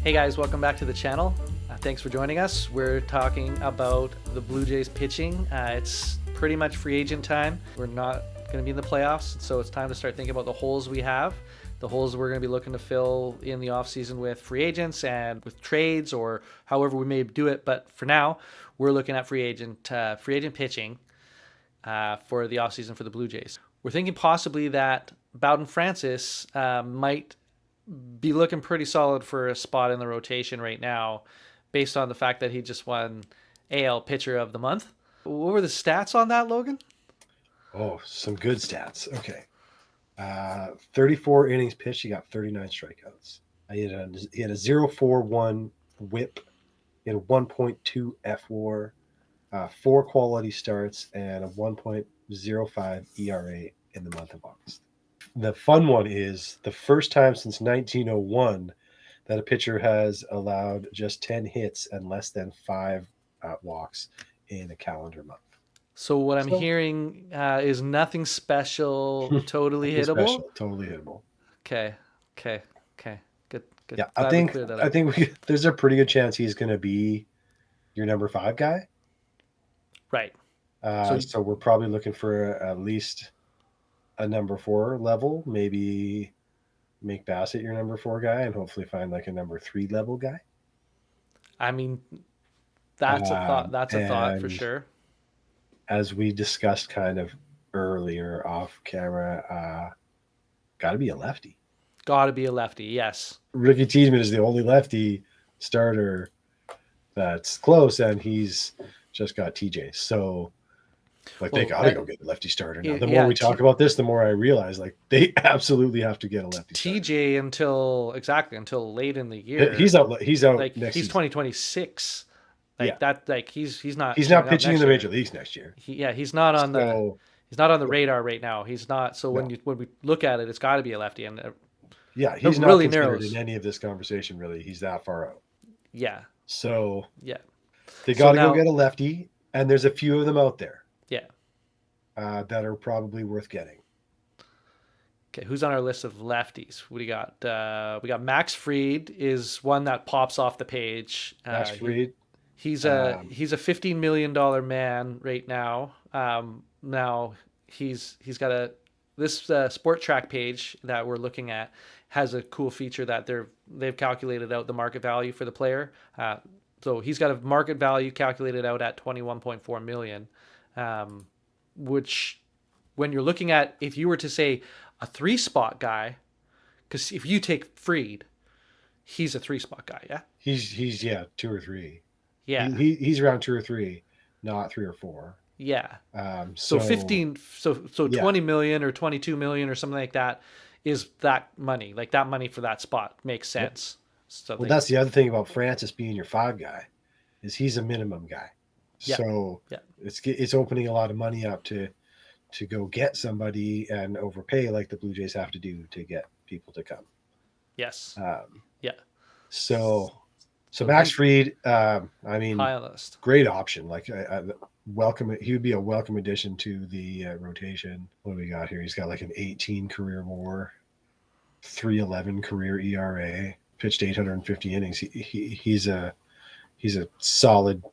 Hey guys, welcome back to the channel. Thanks for joining us. We're talking about the Blue Jays pitching. It's pretty much free agent time. We're not going to be in the playoffs, so it's time to start thinking about the holes we have. The holes we're going to be looking to fill in the offseason with free agents and with trades or however we may do it. But for now, we're looking at free agent pitching for the offseason for the Blue Jays. We're thinking possibly that Bowden Francis might be looking pretty solid for a spot in the rotation right now based on the fact that he just won AL Pitcher of the Month. What were the stats on that, Logan? Oh, some good stats. Okay. 34 innings pitched. He got 39 strikeouts. He had a 0.41 whip in 1.2 FWAR, 4 quality starts, and a 1.05 ERA in the month of August. The fun one is the first time since 1901 that a pitcher has allowed just 10 hits and less than 5 walks in a calendar month. So what I'm hearing is nothing special, totally hittable. Special, totally hittable. Okay. Good. Yeah, I think there's a pretty good chance he's going to be your number 5 guy. Right. So we're probably looking for at least a number 4 level, maybe make Bassett your number 4 guy and hopefully find like a number 3 level guy. I mean, that's a thought. That's a thought for sure. As we discussed kind of earlier off camera, got to be a lefty. Got to be a lefty, yes. Ricky Tiedemann is the only lefty starter that's close, and he's just got TJ. So, they got to go get a lefty starter now. The more we talk about this, the more I realize, they absolutely have have to get a lefty TJ starter. until late in the year. He's out next he's season. 2026. He's not pitching in the major leagues next year. He's not on the radar right now. He's not. So when we look at it, it's got to be a lefty. And he's not really considered in any of this conversation. Really, he's that far out. Yeah. So yeah, they got to go get a lefty, and there's a few of them out there. Yeah. That are probably worth getting. Okay, who's on our list of lefties? What do you got? We got Max Fried is one that pops off the page. Max Fried. He's a $15 million man right now. Now he's got this Sport Track page that we're looking at has a cool feature that they've calculated out the market value for the player. So he's got a market value calculated out at $21.4 million, which when you're looking at, if you were to say a 3-spot guy, because if you take Fried, he's a 3-spot guy. Yeah. He's 2 or 3. Yeah. He's around 2 or 3, not 3 or 4. Yeah. So 15, so 20 million or 22 million or something like that is that money. Like that money for that spot makes sense. Yep. So that's the other thing about Francis being your 5 guy is he's a minimum guy. Yeah. So it's opening a lot of money up to go get somebody and overpay like the Blue Jays have to do to get people to come. Yes. So Max Fried, high on the list. Great option. Welcome. He would be a welcome addition to the rotation. What do we got here? He's got like an 18 career WAR, 3.11 career ERA, pitched 850 innings. He's a solid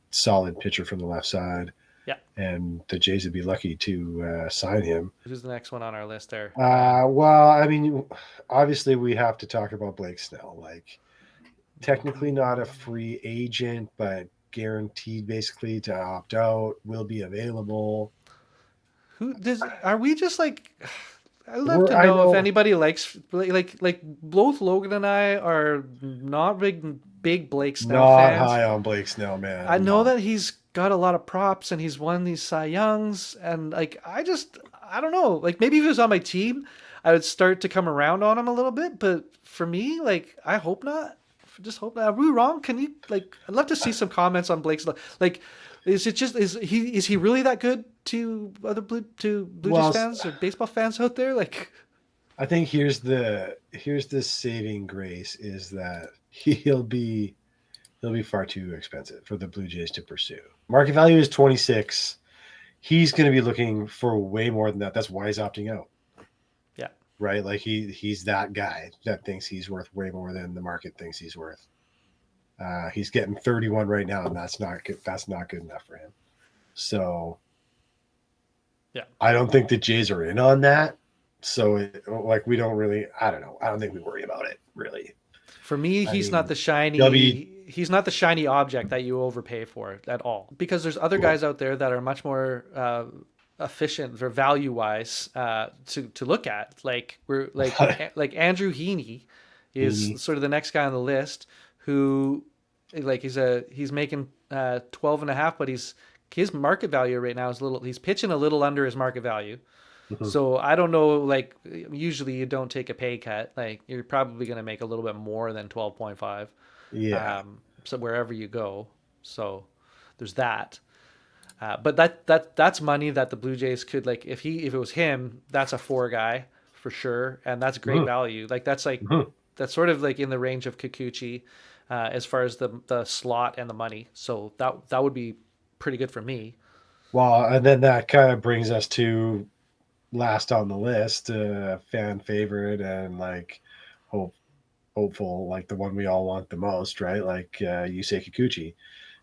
pitcher from the left side. Yeah. And the Jays would be lucky to sign him. Who's the next one on our list there? Obviously we have to talk about Blake Snell. Technically not a free agent, but guaranteed basically to opt out, will be available. Are we just I'd love to know if anybody likes both Logan and I are not big Blake Snell fans. Not high on Blake Snell, man. I know that he's got a lot of props and he's won these Cy Youngs, and I don't know. Maybe if he was on my team, I would start to come around on him a little bit. But for me, I hope not. Just hope not. Are we wrong? Can you I'd love to see some comments on Blake's. Is he really that good to other Blue Jays fans or baseball fans out there? I think here's the saving grace is that he'll be far too expensive for the Blue Jays to pursue. Market value is 26. He's going to be looking for way more than that. That's why he's opting out. Right? He's that guy that thinks he's worth way more than the market thinks he's worth. He's getting 31 right now, and that's not good. That's not good enough for him. So Yeah. I don't think the Jays are in on that. So like we don't really. I don't know. I don't think we worry about it really. For me, I mean, W. he's not the shiny object that you overpay for at all. Because there's other guys out there that are much more efficient for value wise to look at. Like we're like Andrew Heaney is Heaney. sort of the next guy on the list who like he's making 12 and a half, but his market value right now is he's pitching a little under his market value. Mhm. So I don't know, like usually you don't take a pay cut. Like you're probably going to make a little bit more than 12.5. Yeah. So wherever you go. So there's that. But that's money that the Blue Jays could like if it was him, that's a four guy for sure, and that's great Mhm. value. Mhm. That's sort of like in the range of Kikuchi as far as the slot and the money. So that would be pretty good for me. Well, and then that kind of brings us to last on the list, fan favorite and like hope hopeful, like the one we all want the most, right? Like Yusei Kikuchi.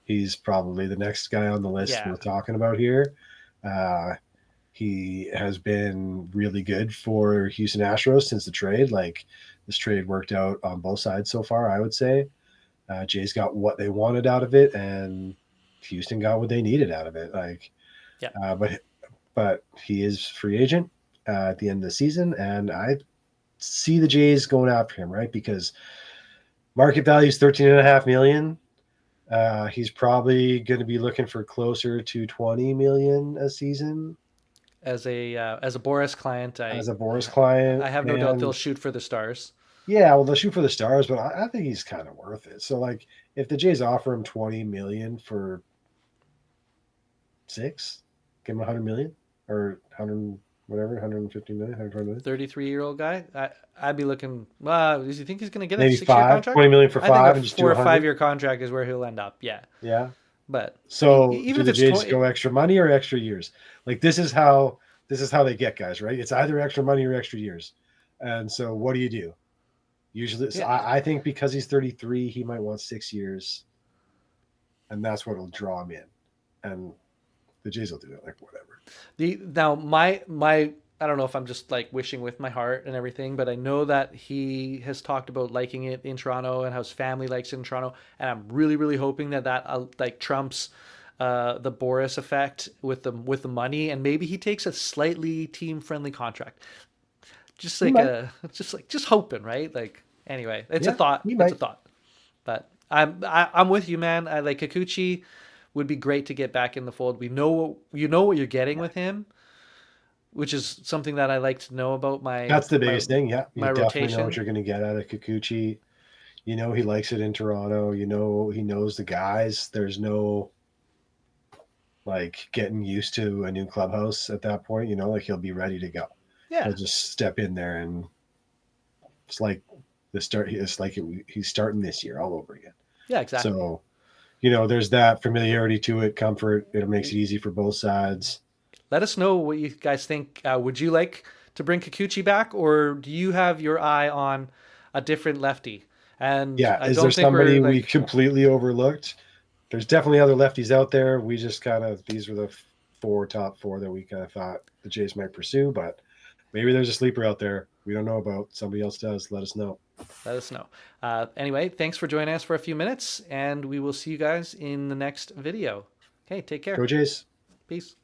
He's probably the next guy on the list Yeah, we're talking about here. Uh, he has been really good for Houston Astros since the trade. Like this trade worked out on both sides so far, I would say. Jays got what they wanted out of it, and Houston got what they needed out of it. Like, yeah. uh, but but he is free agent at the end of the season, and I see the Jays going after him, right? Because market value is 13.5 million. He's probably going to be looking for closer to 20 million a season As a Boris client, as a Boris client. I have no doubt they'll And shoot for the stars. yeah, well, they'll shoot for the stars, but I think he's kind of worth it. So, like, if the Jays offer him 20 million for six, give him 100 million or 100, whatever, 150 million, 120 million, 33-year-old guy. I'd be looking. Does he think he's going to get a maybe 6 year five, contract? 20 million for I think a five, and just do 4 or 5 100. year contract is where he'll end up. Yeah, Yeah. but So even do if the it's Jays 20, go extra money or extra years? Like this is how they get guys, right? It's either extra money or extra years. And so what do you do? Usually, so yeah. I think because he's 33, he might want 6 years, and that's what'll draw him in. And the Jays will do it, like whatever. The now my I don't know if I'm just like wishing with my heart and everything, but I know that he has talked about liking it in Toronto and how his family likes it in Toronto, and I'm really hoping that like trumps the Boris effect with the money, and maybe he takes a slightly team friendly contract. Just He like might, just hoping, right? Like anyway, it's a yeah, thought. he It's a might. thought. But I'm with you, man. I like Kikuchi would be great to get back in the fold. You know what you're getting Yeah, with him, which is something that I like to know about that's the biggest thing. Yeah, you my definitely know what rotation. you're going to get out of Kikuchi. You know he likes it in Toronto. You know he knows the guys. There's no like getting used to a new clubhouse at that point. You know, like he'll be ready to go. Yeah, He'll just step in there and it's like the start. It's like he's starting this year all over again. yeah, exactly. So there's that familiarity to it, comfort. It makes it easy for both sides. Let us know what you guys think. Would you like to bring Kikuchi back, or do you have your eye on a different lefty? And Yeah, I is there don't think we're somebody we like, completely overlooked? There's definitely other lefties out there. We just kind of these were the top four that we kind of thought the Jays might pursue, but maybe there's a sleeper out there we don't know about. Somebody else does. Let us know. let us know. Anyway, thanks for joining us for a few minutes, and we will see you guys in the next video. Okay, take care. Go Jays. Peace.